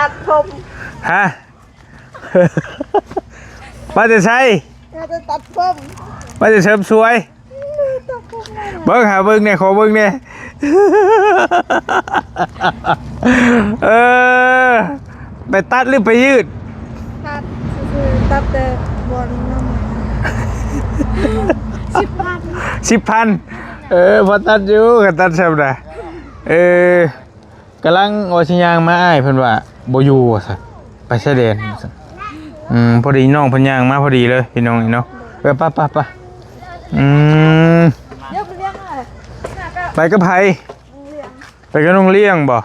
ตัดผม ฮะมาจะใช่ จะตัดผม มาจะเสริมสวยเบิ้งหาเบิ้งเนี่ยขอเบิ้งเนี่ยไปตัดหรือไปยืดตัดคือตัดแต่บอลน้ำ10,000พอตัดอยู่ก็ตัดซ้ำนะกำลังวชิยางมาอ้ายเพิ่นว่าบ่อยู่ว่าซั่นไปชายแดนว่าซั่นพอดีน้องเพิ่นย่างมาพอดีเลยพี่น้องนี่เนาะไปไปเดี๋ยวไปเลี้ยงอะไร ไปกับไผไปกับน้องเลี้ยงบ่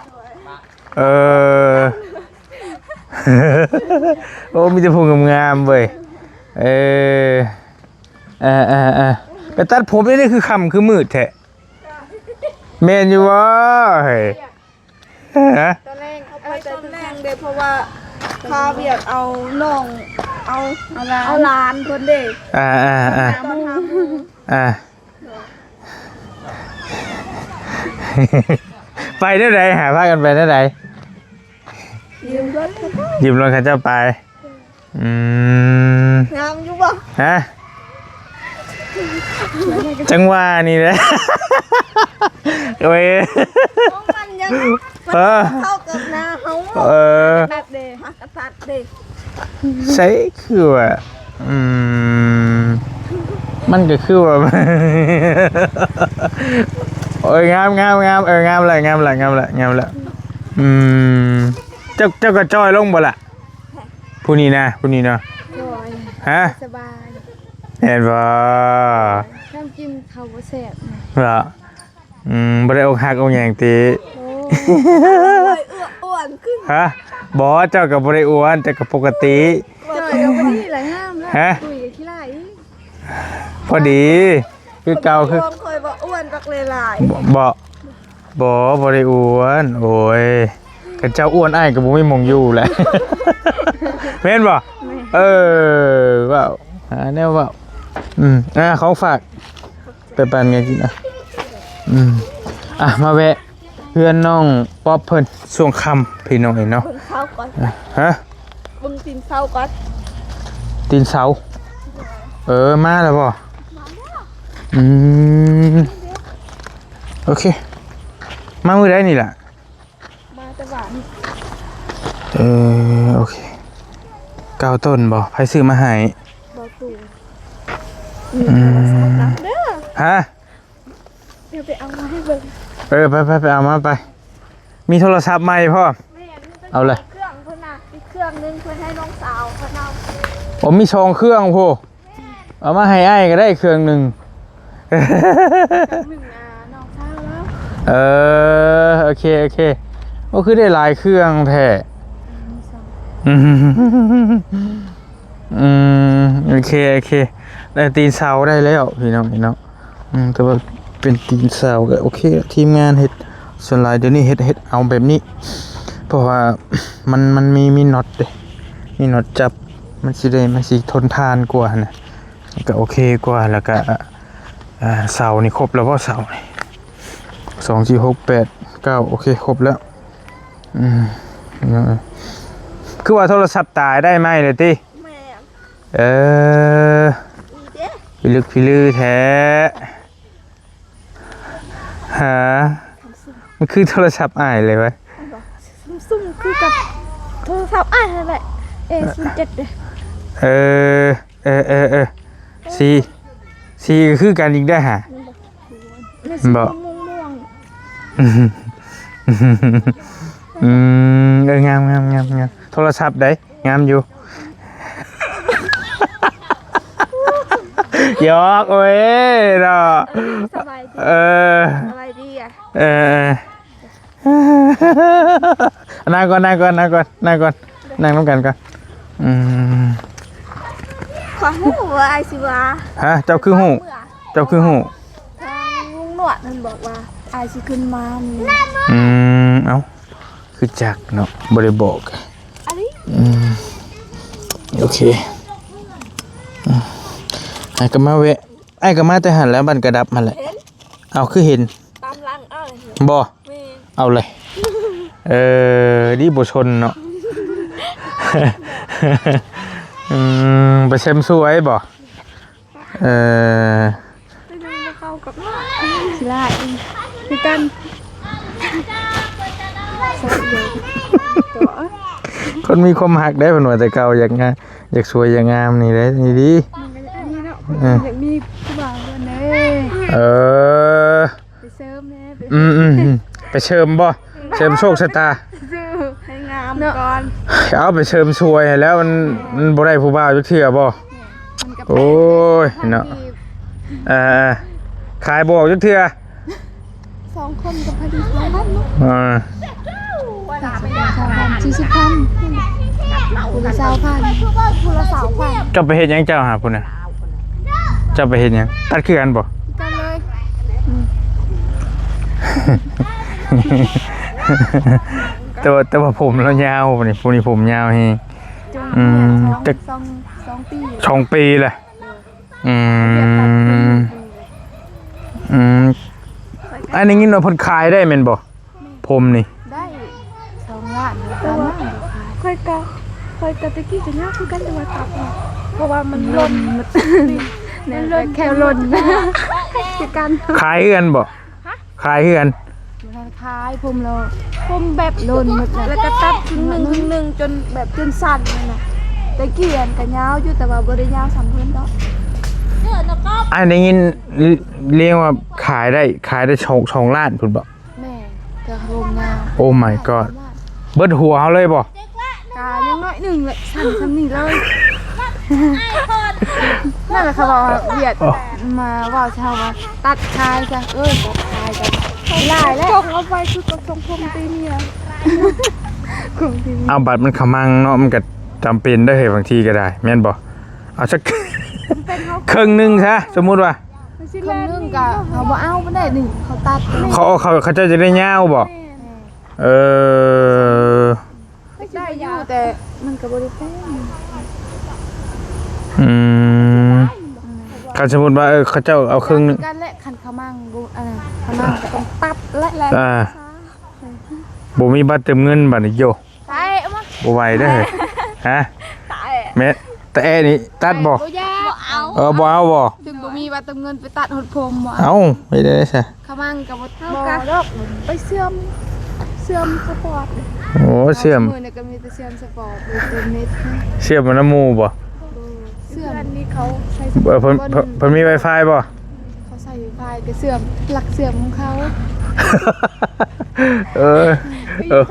โอ้มีแต่ผู้งามๆเว้ยไปตัดผมนี่คือค่ำคือมืดแท้แม่นอยู่บ่เฮ้ยฮะ ตอนแรกเอาไปตอนแรกเด้เพราะว่าพาเบียดเอาน้องเอาหลานคนเด้ตอนทไปได้ไหนหาพากันไปได้ไหนยืมรถเขาเจ้าไปงามอยู่บ่ฮะจังหวะนี่แหละเว้ยมันยังเข้ากับหน้าเขาตัดเด้ฮักตัดเด้ใช่คือว่ามันก็คือว่าโอ้ยงามงามเลยเจ้าก็จอยลงบ่ล่ะผู้นี้นะฮะสบาย เห็นบ่น้ำจิ้มเขาบ่แซ่บเหรอบ่ได้อกหักอกหยังติอ้วนขึ้นฮะบ่เจ้าก็บ่ได้อ้วนแต่ก็ปกติเจ้าก็บ่ดีหลายงามแล้วคุยกับขี้ไล่พอดีคือเก่าคือเคยบ่อ้วนปักหลายบ่ได้อ้วนโอ้ยกระเจ้าอ้วนอ้ายก็บ่มีมงอยู่แหละแม่นบ่ว้าวหาแนวว้าวของฝากไปปั่นไงกินมาแวะเพื่อนน้องป๊อปเพิ่นช่วงค่ำพี่น้องเนาะเช้าก่อนฮะบึงตีนเช้าก่อนตีนเสามาแล้วบ่โอเคมามื้อใดนี่ล่ะมาตะหวานโอเค9 ต้นบ่ไผซื้อมาให้บ่ตู่ฮะเดี๋ยวไปเอามาให้เบิ่งไปเอามาไปมีโทรศัพท์ใหม่พ่อเอาเลยเครื่องเพิ่นน่ะอีกเครื่องนึงเพิ่นให้น้องสาวเพิ่นเอาผมมี2เครื่องพ่อเอามาให้อ้ายก็ได้เครื่องนึงน้องสาวแล้วโอเคก็คือได้หลายเครื่องแท้โอเคได้ตีนเสาได้แล้วพี่น้องแต่ว่าเป็นตีนเสาก็โอเคทีมงานเฮ็ดส่วนหลายเดี๋ยวนี้เฮ็ดเอาแบบนี้เพราะว่ามันมีน็อตเด้มีน็อตจับมันสิทนทานกว่านะก็โอเคกว่าแล้วก็เสานี่ครบแล้วบ่เสานี่2 4 6 8 9โอเคครบแล้วคือว่าโทรศัพท์ตายได้ไหมเลยติพี่ลึกพี่ลือแท้ฮะมันคือโทรศัพท์อ้ายเลยวะซุ่มคือกับโทรศัพท์อ้ายนั่นแหละA07เด้ซีคือการยิงได้ฮะบ่งามโทรศัพท์ได้งามอยู่ยอกโอ้ยเนาะสบายดีนั่งก่อนนั่งน้ำกันก่อนขอหูว่าไอซิวาฮะเจ้าคือหูทางลุงหนวดมันบอกว่าไอซิขึ้นมาเอ้าคือจักเนาะบริบอกโอเคไอ้ก็มาเวะไอ้ก็มาแต่หันแล้วบันกระดับมาแหละเอาคือเห็นตามหลังบ่เอาเลยดีบ่ชนเนาะ ไปเซมสวยบ่ไม่ได้มาเข้ากับสิลาเองคือกันคนมีความหักได้เพิ่นว่าแต่เก่าอยากงามอยากสวยอยากงามนี่ได้นี่ดีอยากมีผู้บ่าวคนนึงไปเสริมแน่ไปเชิมบ่เชิมโชคชะตาให้งามก่อนเอาไปเชิมสวยแล้วมันบ่ได้ผู้บ่าวจักเทื่อบ่โอ้ยเนาะขายบอกจักเทื่อ2 คนกับพอดี2,000เนาะ40,000ผู้ละ20,000จะไปเฮ็ดหยังเจ้าหาพุ่นน่ะจะไปเฮ็ดหยังตัดคือกันบ่กันเลยแต่ว่าผมแล้วยาวนี่พวกนี้ผมยาวเฮงจะ2 ปีแหละอันนี้งินว่าเพิ่นขายได้แม่นบ่ผมนี่ได้2 ล้านค่อยกะตะกี้จะยากคือกันแต่ว่าตับเพราะว่ามันหล่นเนี่ยแค่หล่นคือกันขายเฮือนบ่ขายเฮือนขายผมแบบหล่นหมดแล้วก็ตัดครึ่งนึงจนแบบจนสั่นเลยนะตะเกียนก็ยาวอยู่แต่ว่าบ่ได้ยาวสำเพิ่นดอกอันนี้งินเรียกว่าขายได้2 ล้านพุ่นบ่แม่จะโรงงานโอ้ my god เบิดหัวเฮาเลยบ่กายังน้อยหนึ่งเลยสั่นทำนี่เลยนั่นแหละเขาบอกเวียดมาว่าชาวว่าตัดคายจ้ะตัดคายจ้ะลายแล้วจงเอาไปคือกับทรงผมตีนี่ละเอาบัตรมันขมังเนาะมันก็จำเป็นได้บางทีก็ได้แม่นบ่เอาสักครึ่งนึงซะสมมุติว่าครึ่งนึงก็เขาบ่เอาบ่ได้นี่เขาตัดเขาจะได้ยาวบ่ได้อยู่แต่มันก็บ่ได้แพงคันสมมุติว่าเขาเจ้าเอาครึ่งนึงกันแหละคันขมังขมังก็ต้องตัดและบ่มีบัตรเติมเงินบัดนี้โยไปเอามาบ่ไหวเด้อฮะแม่แต่นี่ตัดบ่บ่เอาบ่ถึงบ่มีบัตรเติมเงินไปตัดหดผมบ่เอาไม่ได้ซะขมังก็บ่ดอกไปเสื่อมสปอร์ตโอ้เสื่อมมื้อนี้ก็มีแต่เสื่อมสปอร์ตเป็นเน็ตเสื่อมมันน้ำมูบ่เสื่อมนี่เขาใช้เพิ่นมี Wi-Fi บ่เขาใช้ Wi-Fi แต่เสื่อมหลักเสื่อมของเขา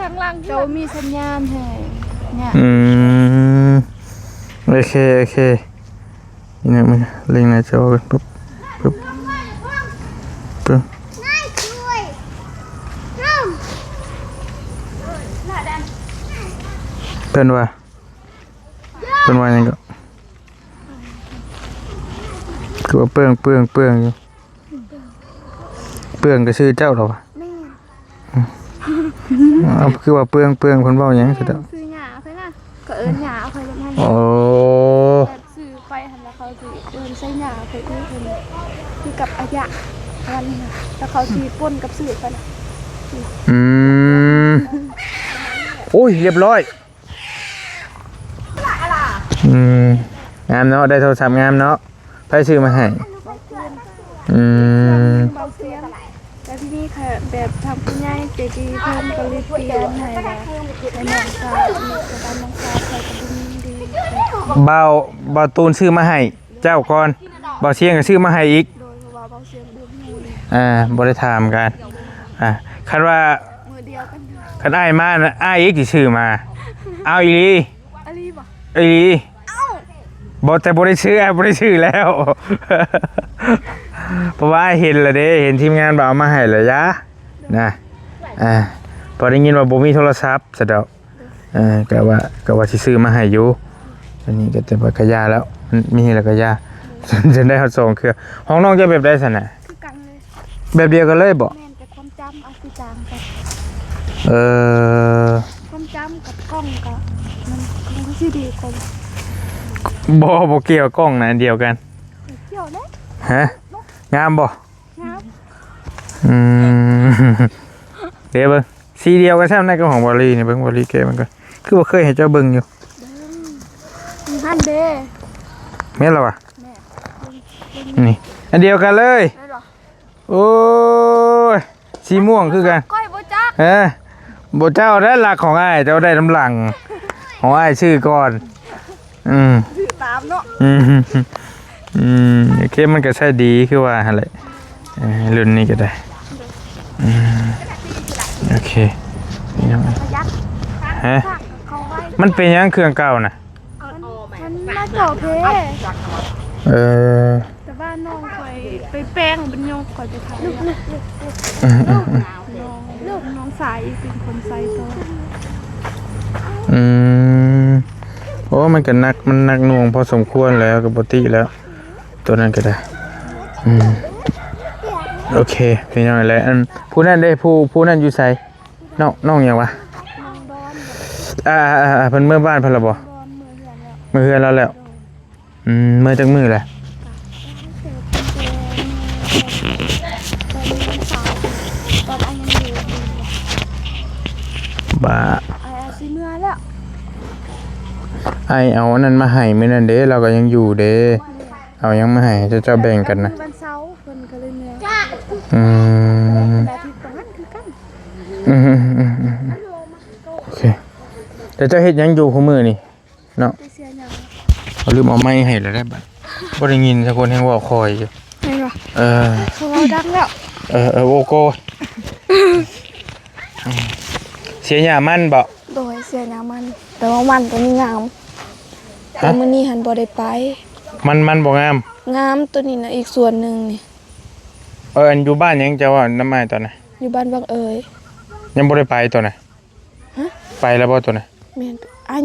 ทางล่างเขามีสัญญาณให้เนี่ยโอเคนี่มันเล็งหน้าจอกันปึ๊บเพิ่นว่ายังก็คือว่าเปื้องอยู่เปื้องก็ชื่อเจ้าหรอวะคือว่าเปื้องเพิ่นเว้าหยังสิเด้อซื้อหญ้าเพิ่นน่ะก็เอิ้นหญ้าเอาไปให้โอ้ซื้อไปหั่นแล้วเขาสิเอิ้นใส่หญ้าไปเพิ่นคือกับอายะอันนี้น่ะแล้วเขาสิป่นกับซื้อไปน่ะโอ้ยเรียบร้อยงามเนาะได้โทรศัพท์งามเนาะไผซื้อมาให้แต่ที่นี่ค่ะแบบทำคุณยายใจดีเพิ่มก็เลยเปลี่ยนให้ว่าให้น้องสาวกับน้องสาวใส่กระดุมดีบ่าวตูนซื้อมาให้เจ้าก่อนบ่าวเชียงก็ซื้อมาให้อีกโดยว่าบ่าวเชียงเดือนมูลบ่ได้ถามกันคันว่ามื้อเดียวกันคันอ้ายมาอ้ายอีกสิซื้อมาเอาอีหลีบ่อีหลีแต่บ่ได้ซื้อแล้วเพราะว่าเห็นแล้วเด้เห็นทีมงานบ่เอามาให้แล้วยะนะพอได้ยินว่าบ่มีโทรศัพท์ซะดอกก็ว่าสิซื้อมาให้อยู่อันนี้ก็แต่ว่ากะยาแล้วมีแล้วก็ยาจนได้เฮา2เครือห้องน้องจะแบบใดซั่นน่ะคือกันเลยแบบเดียวกันเลยบ่แม่นแต่ความจำเอาคือจางกันความจำกับกล้องก็มันสิดีกว่าบ่เกี่ยวกล้องนะเดียวกันเกี่ยวเด้ฮะงามบ่งามเดี๋ยวเบิ่งสีเดียวกันแซ่บในกับของบอลลี่นี่เบิ่งบอลลี่แกมันก็คือบ่เคยเห็นเจ้าเบิ่งอยู่ หันเด้ แม่นแล้ววะนี่อันเดียวกันเลย ได้หรอ โอ้ยสีม่วงคือกัน ก้อยบ่จัก บ่เจ้าได้หลักของอ้ายเจ้าได้น้ำหลังของอ้ายชื่อก่อนชื่อตามเนาะโอเคมันก็ใช่ดีคือว่าอะไรรุ่นนี้ก็ได้โอเคฮะมันเป็นยังเครื่องเก่านะมันมาเก่าเท่แต่บ้านน้องคอยไปแป้งเป็นยงคอยไปขายน้องสายเป็นคนใส่ตัวโอ้มันก็นักหน่วงพอสมควรแล้วกับปกติแล้วตัวนั้นก็ได้โอเคเป็นยังไงแล้วผู้นั้นได้ผู้นั้นอยู่ไสน้องอย่างวะเพิ่นเมื่อบ้านเพิ่นละบ่เมื่อเฮือนแล้วเมื่อจักมื้อแหละบ้าสิเมื่อแล้วไอเอาอันนั้นมาให้มื้อนั้นเด้เราก็ยังอยู่เด้เอายังมาให้เจ้าแบ่งกันนะวันเสาร์เพิ่นก็เลยเมื่อแบบที่ตรงนั้นคือกันโอเคแต่เจ้าเฮ็ดยังอยู่คู่มือนี่เนาะเขาลืมเอาไม้ให้แล้วได้บัดบ่ได้ยินสักคนแฮงว่าคอยอยู่แม่นบ่เขาดังแล้วโอโกเสียหญ้ามันบ่โดยเสียหญ้ามันแต่ว่ามันตัวนี้งามแต่มื้อนี้หันบ่ได้ไปมันบ่งามตัวนี้นะอีกส่วนนึงนี่อันอยู่บ้านยังจะว่าน้ำไม้ตัวน่ะอยู่บ้านบางเอ๋ยยังบ่ได้ไปตัวน่ะไปแล้วบ่ตัวน่ะแม่น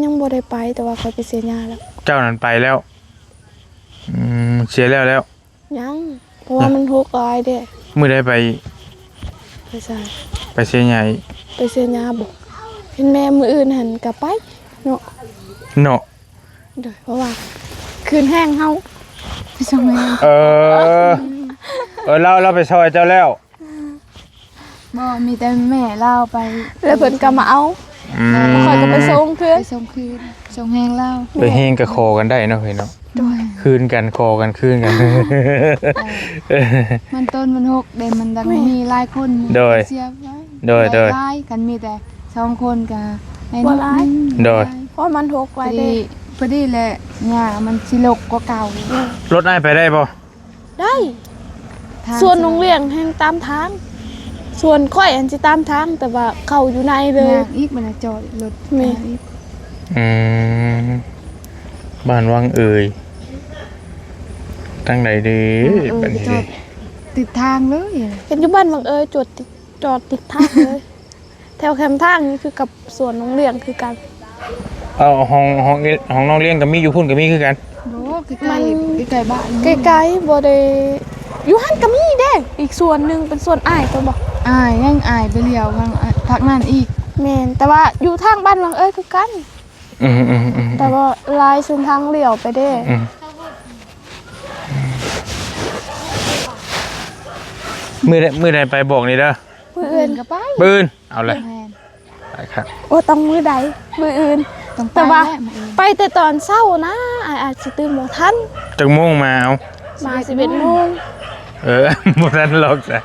ยังบ่ได้ไปแต่ว่าเขาไปเสียหญ้าแล้วเจ้านั้นไปแล้วเสียแล้วยังเพราะว่ามันทุกข์หลายเด้มื้อใดไปใช่ไปเสียหญ้าไปเสียหญ้าบ่เห็นแม่มื้ออื่นหันก็ไปเนาะเด้อเพราะว่าคืนแห้งเฮาไปส่งแม่เราไปซอยเจ้าแล้วบ่มีแต่แม่เล่าไปแล้วเพิ่นก็มาเอาค่อยก็ไปส่งคืนส่งแห้งเล่าไปแห้งก็คอกันได้เนาะเฮ้ยเนาะคืนกันคอกันคืนกันมันต้นมันหกเด้มันดังมีหลายคนเสียไว้โดยกันมีแต่2คนก็ให้บ่หลายโดยเพราะมันหกไว้เด้พอดีแหละหญ้ามันสิรกกว่าเก่ารถอ้ายไปได้บ่ได้ส่วนโรงเรียนให้ตามทางส่วนค่อยอันสิตามทางแต่ว่าเข้าอยู่ในเลยอีกมันจอดรถแม่บ้านวังเอ่ยตั้งไหนดีบัดนี้ติดทางเลยเห็นอยู่บ้านวังเอ่ยจอดติดทางเลยแถวแคมทางนี่คือกับสวนโรงเรียนคือกันห้องน้องเลี้ยงก็มีอยู่พุ่นก็มีคือกันโอ้ใกล้บ้านใกล้ๆบ่ได้อยู่หั่นก็มีเด้อีกส่วนนึงเป็นส่วนอ้ายตัวบ่อ้ายยังอ้ายไปเลี้ยวทางพักนั่นอีกแม่นแต่ว่าอยู่ทางบ้านวังเอ้ยคือกันแต่ว่าลายเส้นทางเลี้ยวไปเด้มื้อใดไปบอกนี่เด้อมื้ออื่นก็ไปมื้ออื่นเอาเลยไปครับโอ้ต้องมื้อใดมื้ออื่นแต่ว่าไปแต่ตอนเช้านะอาจสิตื่นบ่ทันจักโมงมาเอามา11 โมงบ่ทันหรอกจ้ะ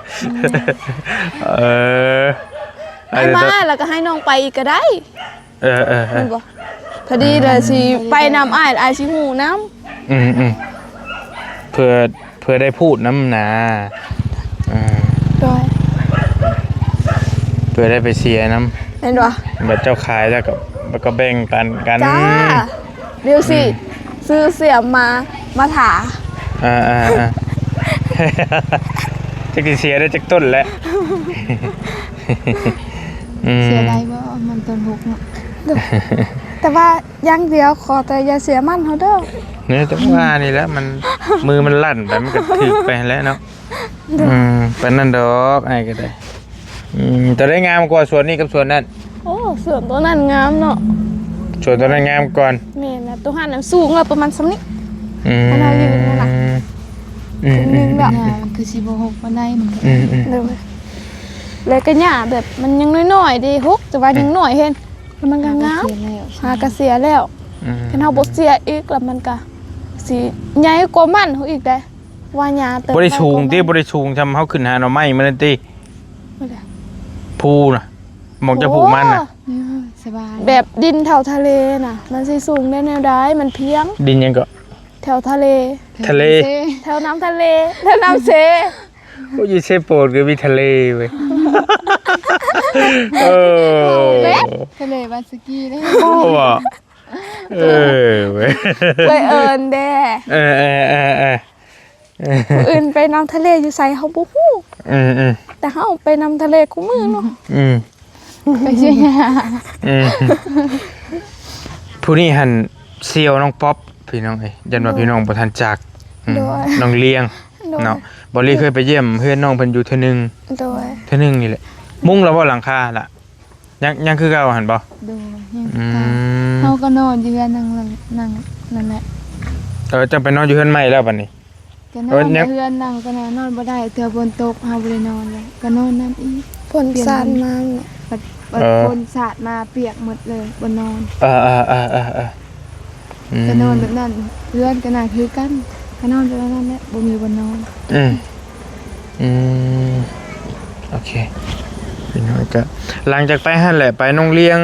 ให้มาแล้วก็ให้น้องไปอีกก็ได้บ่พอดีเลยสิไปนำอ้ายสิฮู้นำเพื่อได้พูดน้ำนาเพื่อได้ไปเสียน้ำเห็นบ่บัดเจ้าขายแล้วก็แบ่งกันจ้าเดี๋ยวสิซื้อเสียมมาถาจะกินเสียได้จากต้นแล้วเสียได้บ่มันต้นหกเนาะแต่ว่าอย่างเดียวขอแต่อย่าเสียมันเฮาเด้อเนี่ยจังว่านี่แหละมันมือมันลั่นไปมันก็ถึกไปแล้วเนาะเป็นนั่นดอกไอ้ก็ได้แต่ได้งามกว่าส่วนนี้กับส่วนนั้นโอ้ส่วนตัวนั้นงามเนาะส่วนตัวนั้นงามก่อนแม่นะตัวหันน่ะสูงแล้วประมาณซ้ำนี้อันนั้นยืนนั่นน่ะนึงแบบมันคือสิบ่หกปานใดมันเลยก็หญ้าแบบมันยังน้อยๆดีหกแต่ว่ายังน้อยเห็นมันก็งามหากระเสียแล้ว คันเฮาบ่เสียอีกแล้วมันก็สิใหญ่กว่ามันเฮาอีกได้ว่าหญ้าเติบ บ่ได้สูงติบ่ได้สูงทำเฮาขึ้นหาหน่อไม้มันนั่นติภูน่ะหมองจะผูกมันน่ะ สบาย แบบดินแถวทะเลน่ะมันสิสูงได้แนวใดมันเพียง ดินยังก็ แถวทะเล ทะเล แถวน้ำทะเลแถวน้ำเซ โอ้ยเซโปดก็มีทะเลเว้ยเออ ทะเลบาสกีได้ โอ้ว่ะเออเว้ย ไปเอิญแด่ เออ ผู้อื่นไปน้ำทะเลอยู่ไสเฮาบ่ฮู้แต่เฮาไปน้ำทะเลคู่มือเนาะ ไปเชียร์ ผู้นี้หันเซียวน้องป๊อปพี่น้องเอ้ยยันว่าพี่น้องบ่ทันจักน้องเลี้ยงเนาะบ่ลี่เคยไปเยี่ยมเพื่อนน้องเพิ่นอยู่เทื่อนึง โดย เทื่อนึงนี่แหละมุ้งแล้วบ่หลังคาล่ะยังคือเก่าหั่นบ่ ดู อืม เขาก็นอนอยู่กันนั่นแหละ จะไปนอนอยู่เฮือนใหม่แล้วบัดนี้ ก็นอนเพื่อนนั่งก็นอนบ่ได้เถื่อบนโต๊ะเฮาบ่ได้นอนเลยก็นอนนั่นอีก ฝนสาดมาเนี่ย บัดคนสาดมาเปียกหมดเลยบ่นอน ก็นอนแบบนั้นเพื่อนก็น่าคือกันก็นอนแบบนั้นแหละบ่มีบ่นอน โอเคพี่น้อยก็หลังจากไปหั่นแหละไปน้องเลี้ยง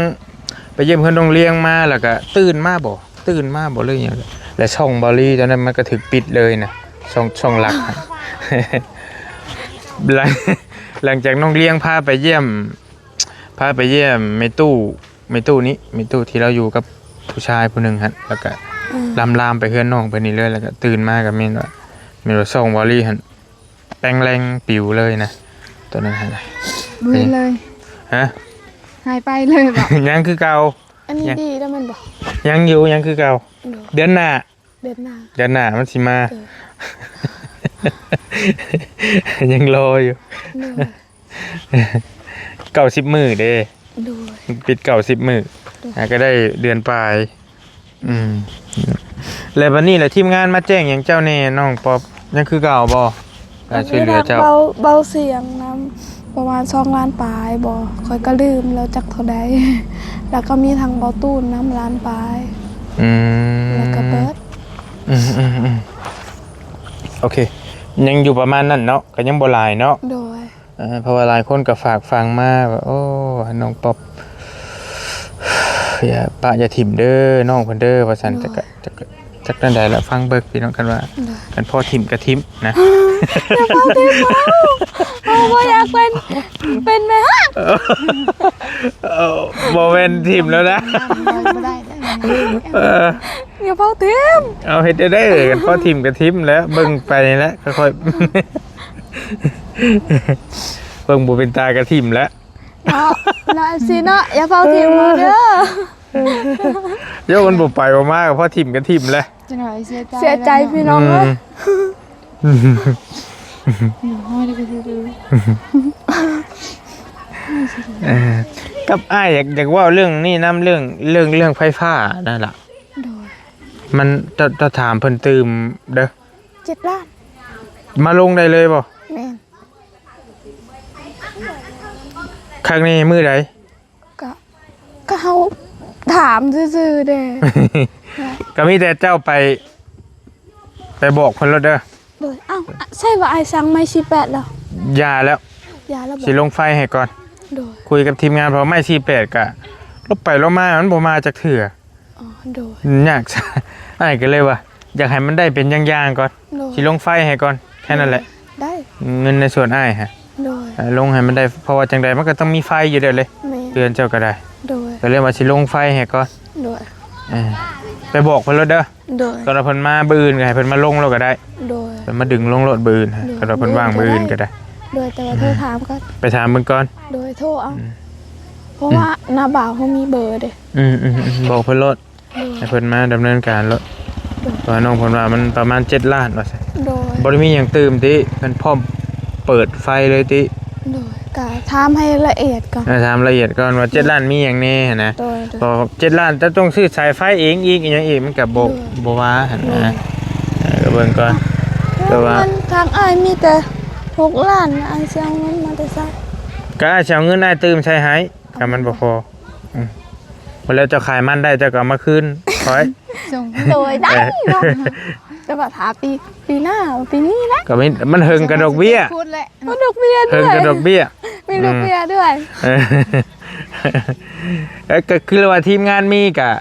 ไปเยี่ยมเพื่อนน้องเลี้ยงมาแล้วก็ตื่นมาบ่เลยอย่างและช่องบอลลี่ตอนนั้นมันก็ถึกปิดเลยนะช่องหลัก หลังจากน้องเลี้ยงพาไปเยี่ยมเมตู้ที่เราอยู่กับผู้ชายผู้หนึ่งฮะแล้วก็ลามไปเพื่อนน้องไปนี่เลยแล้วก็ตื่นมากับเมนว่าช่องบอลลี่ฮะแป้งแรงปิวเลยนะตอนนั้นฮะ บ่เลย ฮะ หายไปเลยบ่ ยังคือเก่า อันนี้ดีแล้วมันบ่ ยังอยู่ยังคือเก่าเดือนหน้า เดือนหน้า มันสิมา ยังรออยู่ 90 มื้อเด้ โดย ปิด90 มื้อก็ได้เดือนปลายแล้ววันนี้แหละทีมงานมาแจ้งอย่างเจ้าแน่น้องป๊อบยังคือเก่าบ่ช่วยเหลือเจ้า เบาเสียงน้ำประมาณ2ล้านปลายบ่ค่อยก็ลืมแล้วจักเท่าใด แล้วก็มีทางเบาตู้น้ำล้านปลายแล้วก็เบิด โอเคยังอยู่ประมาณนั้นเนาะก็ยังบ่หลายเนาะ โดย เพราะว่าหลายคนก็ฝากฟังมาว่าโอ้น้องป๊อบอย่าปะอย่าถิ่มเด้อน้องเพิ่นเด้อว่าซั่นจักนั่นใดละฟังเบิกพี่น้องกันว่ากันพ่อถิ่มก็ถิ่มนะ อย่าเฝ้าที่เฝ้าเอาบ่อยากเป็นแม่ฮัก บ่แม่นถิ่มแล้วนะ บ่ได้ อย่าเฝ้าทิม เอาเฮ็ดได้กันพ่อถิ่มก็ถิ่มแล้วเบิ่งไปนี่แหละค่อยๆ เบิ่งบ่เป็นตาก็ถิ่มแล้ว เนาะนะสิเนาะอย่าเฝ้าทิมเด้อ โยกมันบ่ไปบ่มาก็พ่อถิ่มก็ถิ่มแล้ว จะหน่อยเสียใจ เสียใจพี่น้องเอ้ย ห้อยได้ก็คือ กับอ้ายอยากว่าเรื่องนี่นำเรื่องไฟฟ้านั่นล่ะ โดย มันจะถามเพิ่นตืมเด้อ 7 ล้าน มาลงได้เลยบ่ แม่น ครั้งนี้มื้อใด ก็เฮาถามซื่อๆเด้ ก็มีแต่เจ้าไปบอกเพิ่นแล้วเด้อ โดยอ้าวใช่ว่าไอ้สั่งไม้48แล้ว อย่าแล้ว อย่าแล้วบ่ สิลงไฟให้ก่อน โดย คุยกับทีมงานเพราะไม่48ก็ลบไปลบมามันบ่มาจากเถื่อ อ๋อโดย ยาก อ้ายก็เลยว่าอยากให้มันได้เป็นอย่างๆก่อน โดย สิลงไฟให้ก่อนแค่นั้นแหละ ได้ เงินในส่วนอ้ายฮะ โดย ลงให้มันได้เพราะว่าจังใดมันก็ต้องมีไฟอยู่เด้อเลย แม่ เตือนเจ้าก็ได้ โดย ก็เลยว่าสิลงไฟให้ก่อน โดย ไปบอกเพิ่นแล้วเด้อ โดย ตอนเพิ่นมาบื้ออื่นก็ให้เพิ่นมาลงแล้วก็ได้ โดย เพิ่นมาดึงลงรถบื้ออื่นฮะก็เพิ่นว่างบื้ออื่นก็ได้ โดยแต่ว่าโทรถามก็ ไปถามเพิ่นก่อน โดยโทรเอาเพราะว่าหน้าบ่าวเขามีเบอร์เด้ บอกเพิ่นรถให้เพิ่นมาดำเนินการรถเพราะว่าน้องเพิ่นว่ามันประมาณ7ล้านว่าซั่น โดย บ่ได้มีหยังตื่มติเพิ่นพร้อมเปิดไฟเลยติ โดยก็ถามให้ละเอียดก่อน ถามละเอียดก่อนว่า7ล้านมีหยังแน่นะ โดย พอ7ล้านจะต้องซื้อสายไฟเองอีกอีหยังอีกมันก็บ่ว่าหั่นนะก็เบิ่งก่อน แต่ว่า เงินทางอ้ายมีแต่6 ล้านนะอ้ายสิเอาเงินมาแต่ไส ก็อาจจะเอาเงินได้ตื่มใช้ให้ก็มันบ่พอพอแล้วเจ้าขายมันได้เจ้าก็เอามาคืน ถอย ส่ง โดยได้เนาะแต่ว่าถาปีหน้าปีนี้แหละ ก็มันเฮิงกระดอกเบี้ย พูดแหละ มีดอกเบี้ย เฮิ ด้ ง วย กระดอกเบี้ย มีดอกเบี้ยด้วย ก็คือว่าทีมงานมีกะ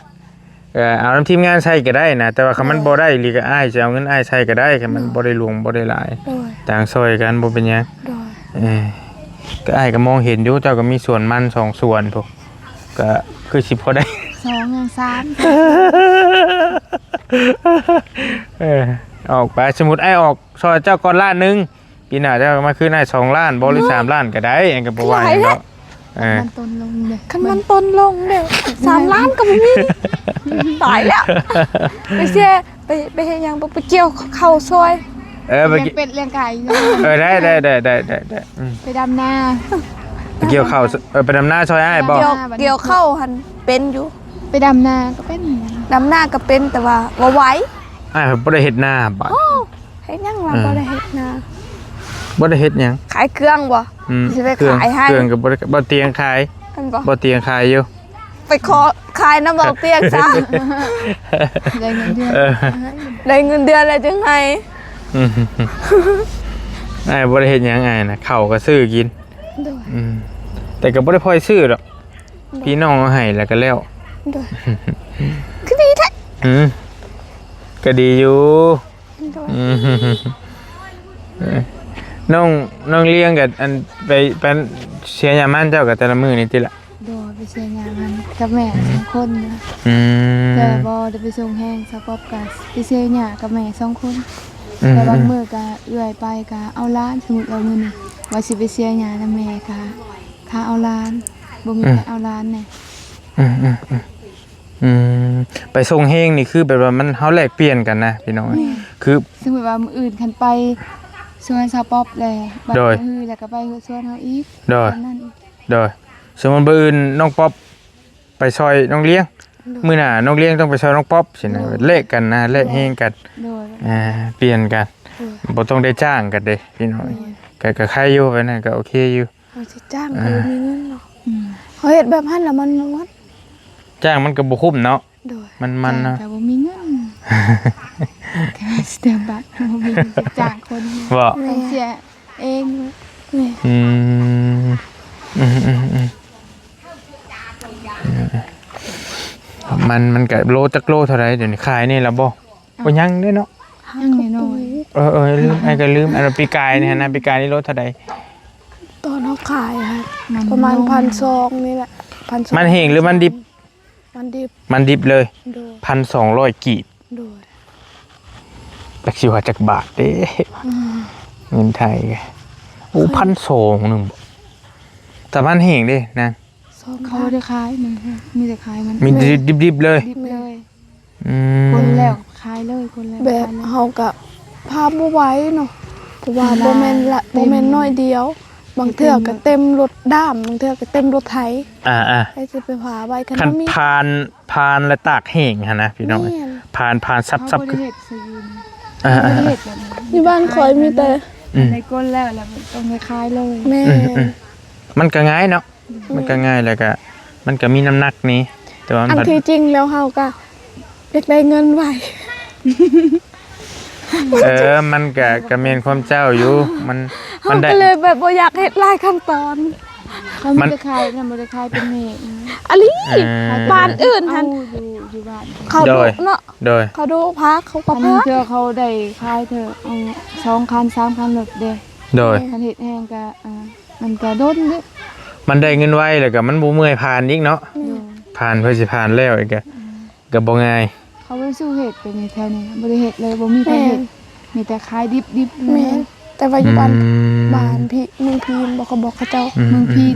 เอาน้ำทีมงานใช้ก็ได้นะแต่ว่าคำมันบ่ได้ลีก็อ้ายจะเอาเงินอ้ายใช้ก็ได้คำมันบ่ได้หลวงบ่ได้หลาย โดย ต่างซอยกันบ่เป็นหยัง โดย ก็อ้ายก็มองเห็นอยู่เจ้าก็มีส่วนมัน2ส่วนพวกก็คือสิพอได้ 2อย่าง3 ออกไปสมมุติไอ้ออกซอยเจ้าก่อนล้านหนึงปีหน้าเจ้าก็มาคืนได้2ล้านบ่หรือ3ล้านก็ได้อันก็บ่ว่าหยังดอกมันต้นลงเลย คันมันต้นลงเด้3 ล้านก็บ่มีตายแล้วไปเสียไปเฮ็ดหยังไปเกี่ยวเข้าซอย ไป เลี้ยงเป็ดเลี้ยงไก่อยู่ ได้ไปดำนา ไปเกี่ยวข้าวไปดำหน้าซอยอ้ายบ่ เกี่ยวเข้าหันเป็นอยู่ ไปดำนาก็เป็น ดำหน้าก็เป็นแต่ว่าบ่ไหว อ้ายบ่ได้เฮ็ดหน้าบัด เฮ็ดหยังล่ะบ่ได้เฮ็ดนา บ่ได้เฮ็ดหยัง ขายเครื่องบ่สิไปขายให้ เครื่องก็บ่เตียงขาย อันบ่ บ่เตียงขายอยู่ ไปขอขายน้ำบอกเปียกจ้า ได้เงินเดือน ได้เงินเดือนอะไรจังไง อ้ายบ่ได้เฮ็ดหยังอ้ายน่ะข้าวก็ซื้อกิน โดย แต่ก็บ่ได้พอซื้อดอกพี่น้องเอาให้แล้วก็แล้ว โดยคือดีแท้ ก็ดีอยู่ โดย น้องเลี้ยงกับอันไปเป็นเสียยามันเจ้ากับแต่ละมื้อนี่ติล่ะ โดยไปเชียร์งานมันกับแม่2คนนะ แต่บ่ได้ไปส่งแห้งสปอบกับไปเชียร์หญ้ากับแม่2คนแต่บางมื้อก็เอื้อยไปก็เอาหล้านสมมุติเอามื้อนี้ว่าสิไปเชียร์หญ้านำแม่ก็ค่าเอาหล้านบ่มีใครเอาหล้านแน่ ไปส่งเฮงนี่คือแบบว่ามันเฮาแลกเปลี่ยนกันนะพี่น้องคือ สมมุติว่ามื้ออื่นคันไปสวนสปอบแลบัดฮือแล้วก็ไปสวนเฮาอีก โดย นั่นอีก โดยสมมุติมื้ออื่นน้องป๊อปไปซอยน้องเลี้ยงมื้อหน้าน้องเลี้ยงต้องไปซอยน้องป๊อปสินะเลขกันนะเลขเฮงกัน โดย เปลี่ยนกันบ่ต้องได้จ้างกันเด้พี่น้องก็ใครอยู่ไปนั่นก็โอเคอยู่ เขาสิจ้างเขามีเงินเนาะเขาเฮ็ดแบบนั้นแล้วมันวัด จ้างมันก็บ่คุ้มเนาะ โดย มันนะ แต่บ่มีเงินแค่สแตมป์บัตรบ่มีจะจ้างคน บ่ ต้องเสียเอง นี่ มันก็โลจักโลเท่าไหร่เดี๋ยวนี้ขายนี่ล่ะบ่ยังเด้เนาะ ยังน้อย ลืมไอ้ก็ลืมอันปีกายนี่นะปีกายนี่โลเท่าใด ตอนเขาขายค่ะประมาณ1,200นี่แหละ1,200 มันเฮงหรือมันดิบ มันดิบ มันดิบเลย โดย 1,200 กีบ โดย จักสิว่าจักบาทเด้เงินไทยไงโอ้1,200นึงบ่แต่มันเฮงเด้นะ เขาบ่ได้ขายมันมีแต่ขายมัน มีดิบๆเลย ดิบเลย คน แล้วขายเลยคนแล้ว แบบเฮาก็พาบ่ไหวเนาะเพราะว่าบ่แม่นละบ่แม่นน้อยเดียว บางเทื่อก็เต็มรถด้ามบางเทื่อก็เต็มรถไถให้สิไปพาไว้คัน คัน บ่มี พานและตากแห้งหั่นนะพี่น้อง แม่น พานซับ เขาบ่ คือ ได้เฮ็ดซื้อบ่ได้เฮ็ดแบบนั้น ที่บ้านคอยมีแต่ ในก้นแล้วต้องไปขายเลย แม่ มันก็ง่ายเนาะมันก็ง่ายแล้วก็มันก็มีน้ำหนักนี้แต่ว่า อันที่จริงแล้วเฮาก็อยากได้เงินไว้ มันก็แม่นความเจ้าอยู่มัน เฮา ได้ ก็เลยแบบบ่อยากเฮ็ดหลายขั้นตอน เขาไม่ได้ขายนะไม่ได้ขายเป็นเมฆ อันนี้บ้านอื่น เอา หั่น อยู่บ้าน เขาดูเนาะ โดย เขาดูพักเขาก็ อัน พั นี้ ก เธอเขาได้ขายเธอเอา2 คัน 3 คันรถเด้ โดย คันเฮ็ดแห้งก็มันก็โดนเด้ มันได้เงินไวแล้วก็มันบ่เมื่อยผ่านอีกเนาะผ่านเพื่อสิผ่านแล้วอีกก็บ่ง่าย เขาบ่สู้เฮ็ดเป็นแถวนี้บ่ได้เฮ็ดเลยบ่มีใครเฮ็ดมีแต่ขายดิบๆ แม่นแต่ว่าอยู่บ้านพี่เมืองพีนบ่เขาบอกเขาเจ้า เมืองพี่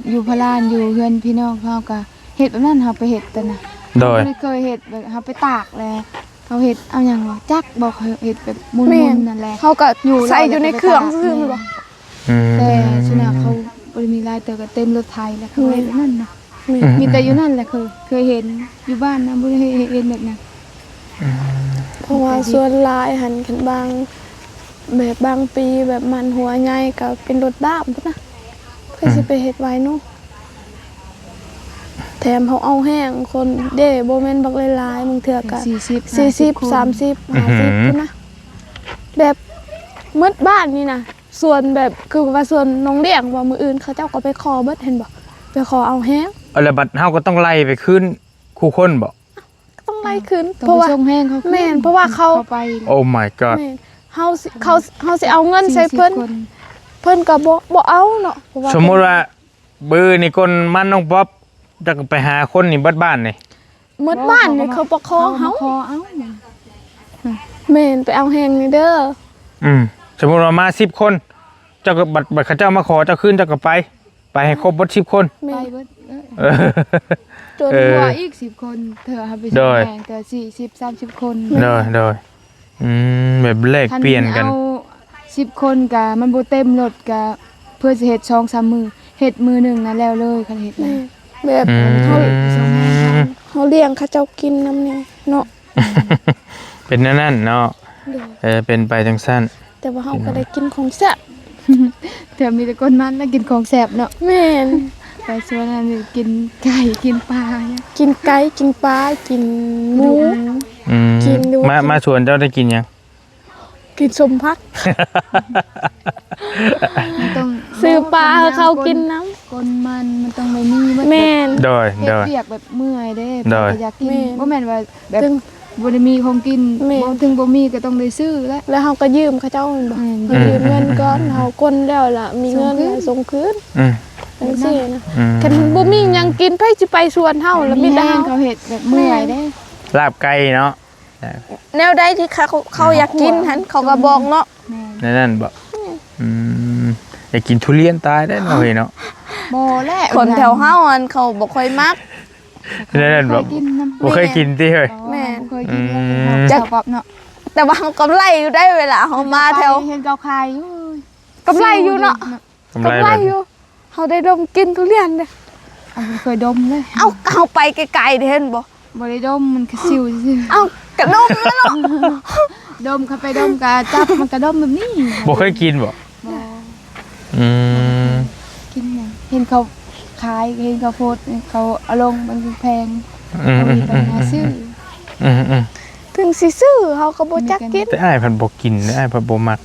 อยู่พะลานอยู่เฮือนพี่น้องเขาก็เฮ็ดแบบนั้นเฮาไปเฮ็ดแต่น่ะ โดย ไม่เคยเห็ดแบบเขาไปตากแล้วเขาเห็ดเอาอย่างวะจักบอกเขาเห็ดแบบมุน แม่น ๆนั่นแหละ เขาก็ใส่อยู่ในเครื่องซื่อๆมันบ่ แต่ชนะเขาบริมีลายเตอกับเต็มรถไทยแล้วเขาเห็ดนั่นนะมีแต่อยู่นั่นแหละเคยเห็นอยู่บ้านนะบริเห็นแบบนั้น เพราะว่าส่วนหลายหันกันบางแบบบางปีแบบมันหัวใหญ่ก็เป็นรถด้ามพุ่นนะเพื่อสิไปเฮ็ดไว้เนาะแถ ถมเขาเอาแห้งคนเด้บ่แม่นบักหลายๆมึงเถื่อก็40 30 50พุ่นนะแบบหมดบ้านนี่นะส่วนแบบคือว่าส่วนน้องเลี้ยงว่ามื้ออื่นเขาเจ้าก็ไปขอเบิดเห็นบ่ไปขอเอาแห้ง แล้วบัดเฮาก็ต้องไล่ไปขึ้นคู่คนบ่ ต้องไล่คืน เพ เพ ราะ ราะ ว่า ว่า ส่งแห้งเขา แม่นเพราะว่าเขา ไป โอ้ my god แม่นเฮาสิเอาเงินใส่เพิ่น 40คน เพิ่นก็บ่เอาเนาะเพราะว่า สมมุติว่าเบอร์นี่คนมันน้องป๊อปจะไปหาคนนี่เบิดบ้านนี่ หมดบ้านนี่เขาประคองเฮา ขอเอา แม่นไปเอาแห้งนี่เด้อ สมมุติว่ามา10คนเจ้าก็บัดเขาเจ้ามาขอเจ้าคืนเจ้าก็ไปให้ครบเบิด10คน ไป แม่น เบิด เออ จน เออ หัวอีก10คนเธอให้ไป โด ส่ง ย แห้งแต่40 30คน โดยแบบแลกเปลี่ยนกัน เอา10คนกะมันบ่เต็มรถกะเพื่อสิเฮ็ด2-3มื้อเฮ็ดมื้อหนึงนั่นแล้วเลยคันเฮ็ดนะ แบบ อืม เขาเลี้ยงเขาเจ้ากินน้ำเนี่ยเนาะ เป็นนั่นเนาะเป็นไปจังสั้น แต่ว่าเฮาก็ได้กินของแซ่บ เธอมีแต่คนมันแล้วกินของแซ่บเนาะ แม่น ไปสวนอันนี้กินไก่กินปลาเนี่ย กินไก่กินปลากินหมู กินดู มาชวนเจ้าได้กินยัง กินสมพัก มันต้อง ซื้อปลาให้เขากินน้ ก้นมันต้องไม่มี ำแม่น โดย เฮ็ดเวียกแบบเมื่อยเด้ โดย อยากกิน แม่น บ่แม่นว่าแบบ ถึง บ่ได้มีของกิน แม่น บ่ถึงบ่มีก็ต้องได้ซื้อแล้ว แล้วเฮาก็ยืมเขาเจ้าแม่นบ่ อืม เฮายืมเงินก่อนเฮาก้นแล้วล่ะ มีเงิน ส่งคืน แล้วส่งคืน อืม จังซี่นะ อืม คันบ่มีหยังกินไผสิไปสวนเฮาแล้วมีแต่ แห้ เฮาง เขาเฮ็ดแบบเมื่อยเด้ ลาบไก่เนาะ แนวใดที่เขาอยากกินหันเขาก็บอกเนาะ แม่ นั่นบ่อยากกินทุเรียนตายได้หน่อยเนาะ บ่แล คนแถวเฮาอันเขาบ่ค่อยมัก นั่นบ่ กินน้ำ บ่เคยกินติเฮ้ย แม่ เคยกินแล้ว อืม จักปรับเนาะ แต่ว่าเฮากำไรอยู่ได้เวลาเฮามาแถว เห็นเกาคายอยู่ กำไรอยู่เนาะ กำไร กำไร แบบ อยู่เฮาได้ดมกินทุเรียนเด้ เอาเคยดมเลย เอ้าเฮาไปไกลๆเด้เห็นบ่ บ่ได้ดมมันกระซิวซื่อ เอ้ากระดมแล้วเนาะ ดมเข้าไปดมกะจับมันกระดมแบบนี้ บ่เคยกินบ่ บ่ อืม กินหยังเห็นเขาขายเห็นเขาโพสต์เขาเอาลงมันแพง อืม เอา อื อี ม กปัญหาซื้อ อืม ถึงสิซื้อเฮาก็บ่จักกิน แต่อ้ายเพิ่นบ่กินอ้ายเพิ่นบ่มัก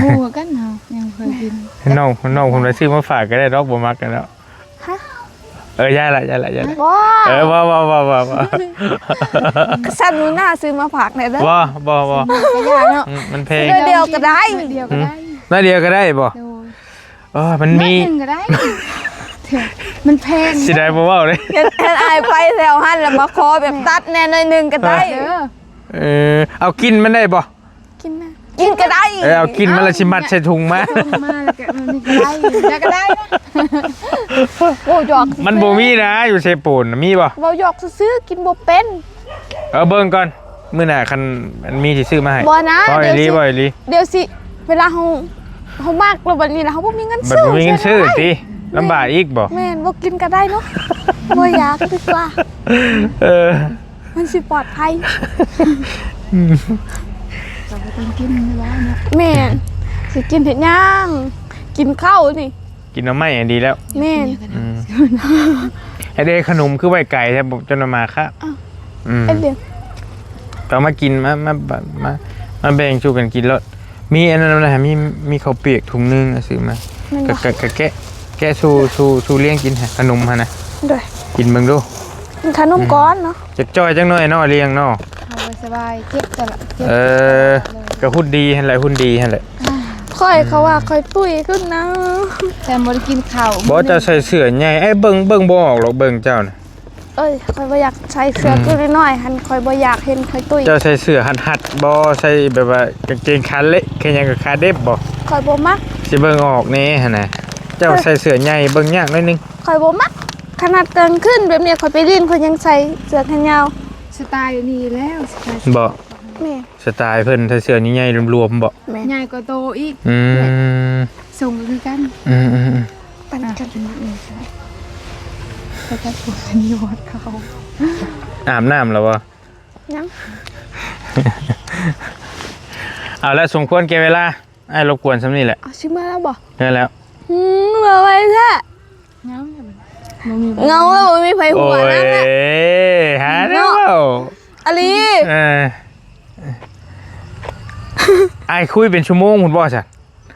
หมู่กันเฮายังเคยกิน น้องผมเลยซื้อมาฝากก็ได้ดอกบ่มักกันแล้ว ฮะ ย่าละ บ่ ว่า สั่นหนูหน้าซื้อมาฝากแน่เด้อ ว่า ก็ยากเนาะ มันเพลง เดียวก็ได้ เดียวก็ได้ น่าเดียวก็ได้บ่ โดย มันมี น้อยหนึ่งก็ได้เถอะมันแพง สิได้บ่เว้าเลย เห็นอายไปแถวหั่นแล้วมาขอแบบตัดแน่หน่อยหนึงก็ได้ เด้อ เอากินมันได้บ่ กินนะกินก็ได้ เอากินมันละสิมัดใส่ถุงมา ส่งมาแล้วก็มันก็ได้แล้วก็ได้นะ โอ้หยอก มันบ่มีนะอยู่เซปูนมีบ่ เว้าหยอกซื้อๆกินบ่เป็น เบิ่งก่อนมื้อหน้าคันมันมีสิซื้อมาให้ บ่นะ บ่อีหลีบ่อีหลี เดี๋ยวสิเวลาเฮามากแล้วบัดนี้แล้วเฮาบ่มีเงิน บัด ซื้อ บ่มีเงินซื้อติลำบากอีกบ่ แม่นบ่กินก็ได้เนาะบ่อยากดีกว่า เออ มันสิปลอดภัย เราก็ต้องกินแล้วเนาะ แม่นสิกินเห็ดย่างกินข้าวนี่ กินน้ำไม้ดีแล้ว แม่น ไอเด็กขนมคือไว้ไก่ใช่ผมจนมาค่ะ เอ็ดเดียว ต่อมากินมาแบ่งชูกันกินแล้วมีอันนั้นอะไรมีข้าวเปียกถุงนึงซื้อมา แม่น กะ บ่ แกะสู้เลี้ยงกินขนมฮะนะ ด้วย กินเบิ่งดู กินขนมก้อนเนาะ จะจ้อยจังหน่อยเนาะเลี้ยงเนาะ เอาไว้สบายเก็บแต่ละเก็บ ก็หุ่นดีหั่นแหละหุ่นดีหั่นแหละ ค่อยเขาว่าค่อยตุ้ยขึ้นนะ แต่บ่ได้กินข้าว บ่จะใส่เสื้อใหญ่ไอ้เบิ่งบ่ออกหรอกเบิ่งเจ้าน่ะ เอ้ยค่อยบ่อยากใส่เสื้อตัวน้อยๆหันค่อยบ่อยากเห็นค่อยตุ้ย เจ้าใส่เสื้อหัดบ่ใส่แบบว่ากางเกงขาเละแค่ยังกับขาเด็บบ่ ค่อยบ่มัก สิเบิ่งออกแน่หั่นน่ะเจ้าใส่เสื้อใหญ่เบิ่งยากหน่อยนึง ค่อยบ่มักขนาดกลางคืนแบบเนี้ยค่อยไปเรียนค่อยยังใส่เสื้อแขนยาว สไตล์นี้แล้วสไตล์ บ่ แม่ สไตล์เพิ่นใส่เสื้อใหญ่ๆรวมๆบ่ แม่ ใหญ่กว่าโตอีก อืม ส่งก็คือกัน อืม ปันกัน แต่ถ้าปวดนี่วดเขา อาบน้ำแล้วบ่ ยัง เอาละสมควรแก่เวลาไอ้รบกวนซำนี้แหละ เอาชิมาแล้วบ่ ได้แล้ว มาไว้แท้ น้ำเนี่ยมัน ฮ เงาแล้วบ่มีไผหั โอ้ วย นั่นแหละ หาแล้ว อลี ไอ้คุยเป็นชั่วโมงคุณบอสอ่ะ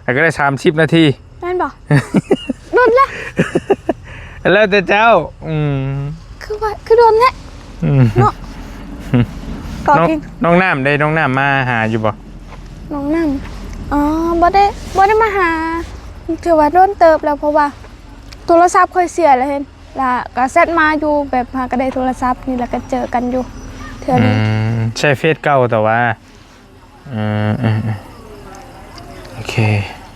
แต่ก็ได้30 นาที แม่นบ่โดนแล้ว แล้วแต่เจ้าคือโดนแหละ เนาะก็ น้อง กิน น้องน้ำได้น้องน้ำมาหาอยู่บ่ น้องนั่งอ๋อบ่ได้มาหาถือว่าโดนเติบแล้วเพราะว่าโทรศัพท์ค่อยเสียแล้วเห็นแล้วก็เซตมาอยู่แบบหาก็ได้โทรศัพท์นี่แล้วก็เจอกันอยู่เทื่อนี้ ใช่เฟซเก่าแต่ว่าโอเค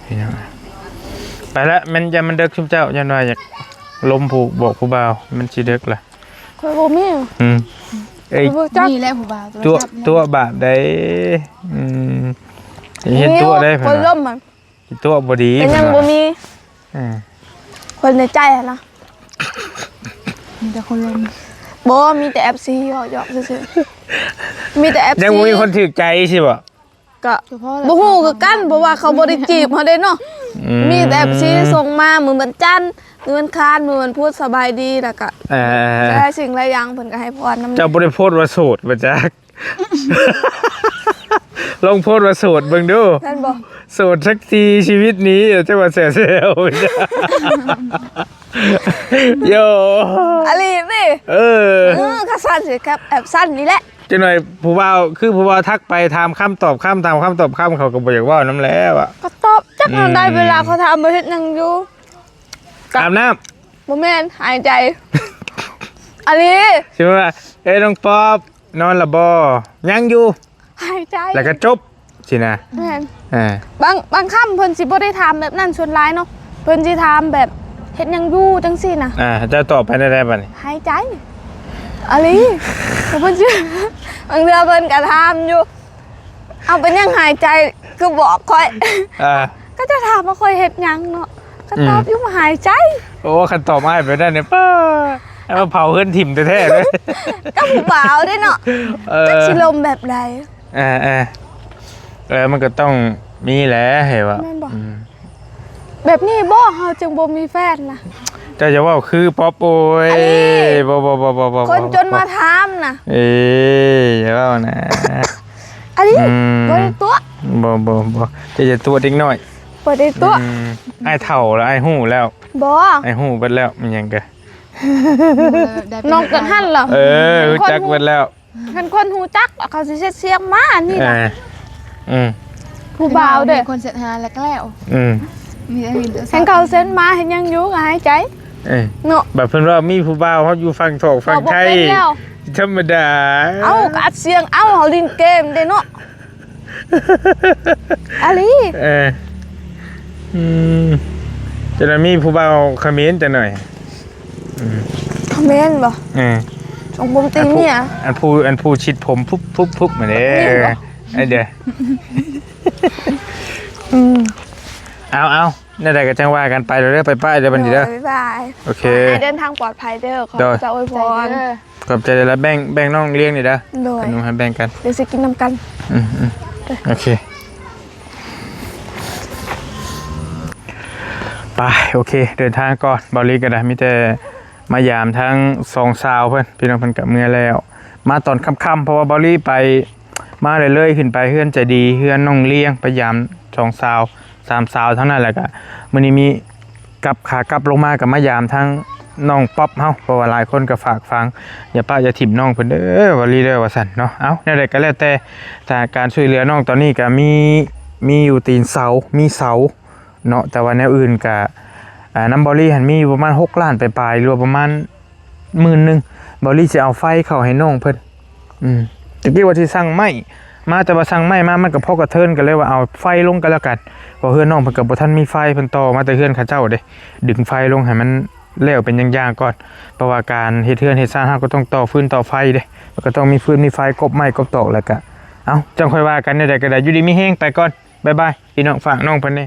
พี่น้องไปละมันจะมันเด็กชุบเจ้ายันว่าอยากลมผูกบอกผู้บ่าวมันสิเด็กล่ะ ค่อยบ่มี เอ้ย นี่แหละผู้บ่าว ตัวบาปได้เห็นตัวได้ คนล่มมัน ตัวบ่ดี เป็นยังบ่มี คนในใจอะนะ มีแต่คนลม บ่มีแต่ FC หยอกซื่อๆมีแต่ FC ยังบ่มีคนถูกใจใช่บ่ ก็บ่ฮู้คือกันเพราะว่าเขาบ่ได้จีบเฮาเด้เนาะมีแต่ FC ส่งมามื้อวันจันทร์มื้อวันคานมื้อวันพุธสบายดีแล้วก็หลายสิ่งหลายอย่างเพิ่นก็ให้พรนำ เจ้าบ่ได้โพสต์ว่าโสดบ่จัก ลองโพสต์ว่าโสดเบิ่งดู นั่นบ่ โสดสักทีชีวิตนี้เจ้าว่าแซ่เซลโย อะลีนี่ก็สั้นสิครับแอบสั้นนี่แหละ จังหน่อยผู้บ่าวคือผู้บ่าวทักไปถามคำตอบคำถามคำตอบคำเขาก็บ่อยากเว้านำแล้วอ่ะ ก็ตอบจักมันได้เวลาเขาถามบ่เฮ็ดหยังอยู่ อาบน้ำ บ่แม่นหายใจอะลี ใช่ไหมว่าเอ้ยน้องป๊อบนอนละบ่ยังอยู่ หายใจ แล้วก็จบสินะ แม่น อ่า บางคำเพิ่นสิบ่ได้ถามแบบนั้นส่วนหลายเนาะเพิ่นสิถามแบบเฮ็ดหยังอยู่จังซี่น่ะ เจ้าตอบไปได้บัดนี้ หายใจอะไรเพิ่นสิบางเทื่อเพิ่นก็ถามอยู่ เอาเป็นหยังหายใจคือบอกค่อย ก็จะถามว่าค่อยเฮ็ดหยังเนาะก็ตอบอยู่ว่าหายใจ โอ้คันตอบมาให้ไปได้เนี่ยป้าให้มาเผาเฮือนถิ่มแท้ๆเลย ก็ผู้บ่าวได้เนาะจักสิลมแบบใด มันก็ต้องมีแหละเห็นว่า แม่นบ่แบบนี้บ่เฮาจึงบ่มีแฟนล่ะ เจ้าจะว่าคือป๊อปโอ้ยบ่ คนจนมาถามน่ะ อย่าว่านะ อันนี้บ่ได้ตัว บ่จะตัวเด็กน้อย บ่ได้ตัว ไอ้เฒ่าแล้วไอ้หู้แล้ว บ่ ไอ้หู้เบิดแล้วมันยังกะ น้องกันหั่นเหรอ รู้จักเบิดแล้ว คันคนฮู้จักเขาสิเสียงมานี่ล่ะ ผู้บ่าวเด้อ คนเสร็จหาแล้วก็แล้วมีแต่หิน เห็นเขาเซ็นมาเห็นยังอยู่ก็หายใจเนาะ แบบเพิ่นว่ามีผู้บ่าวเขาอยู่ฝั่งถกฝั่งไทยธรรมดา เอาก็อัดเสียงเอาเขาเล่นเกมเด้เนาะอะไร จะได้มีผู้บ่าวเขมิ้นจะหน่อย คอมเมนต์บ่ของผมตีเมีย อันผู้ชิดผมปุ๊บมาเด้ไอเด้อเอานั่นแหละก็จังว่ากันไปเด้อไปป้ายเด้อบัดนี้เด้อ บ๊ายบาย โอเค เดินทางปลอดภัยเด้อขอจะอวยพร ขอบใจแล้วแบ่งน้องเลี้ยงนี่เด้อ โดย น้องให้แบ่งกัน เดี๋ยวสิกินน้ำกัน โอเคไปโอเคเดินทางก่อนบอลลีก็ได้มีแต่มายามทั้ง2 สาวเพิ่นพี่น้องเพิ่นกับเมื่อแล้วมาตอนค่ำๆเพราะว่าบอลลี่ไปมาเรื่อยๆขึ้นไปเฮือนใจดีเฮือนน้องเลี้ยงไปยาม2 สาว3 สาวเท่านั้นแหละก็มื้อนี้มีขากลับลงมากับมายามทั้งน้องป๊อปเฮาเพราะว่าหลายคนก็ฝากฟังอย่าป้าอย่าถิ่มน้องเพิ่นเด้อบอลลี่เด้อว่าซั่นเนาะแนวใดก็แล้วแต่การช่วยเหลือน้องตอนนี้ก็มีอยู่ตีนเสามีเสาเนาะแต่ว่าแนวอื่นก็น้ำบอลลี่หันมีอยู่ประมาณ6 ล้านไปปลายรวมประมาณ10,000บอลลี่จะเอาไฟเข้าให้น้องเพิ่นตะกี้ว่าที่สั่งไม้มาแต่ว่าสั่งไม้มามันก็พอกระเทินกันเลยว่าเอาไฟลงกันแล้วกันเพราะเฮือนน้องเพิ่นก็บ่ทันมีไฟเพิ่นต่อมาแต่เฮือนเขาเจ้าเด้ดึงไฟลงให้มันแล้วเป็นอย่างๆก่อนเพราะว่าการเฮ็ดเฮือนเฮ็ดสร้างเฮาก็ต้องต่อฟืนต่อไฟเด้แล้วก็ต้องมีฟืนมีไฟกบไม้กบตอกแล้วก็จังค่อยว่ากันได้ก็ได้อยู่ดีมีแฮงไปก่อนบ๊ายบายพี่น้องฝากน้องเพิ่นเด้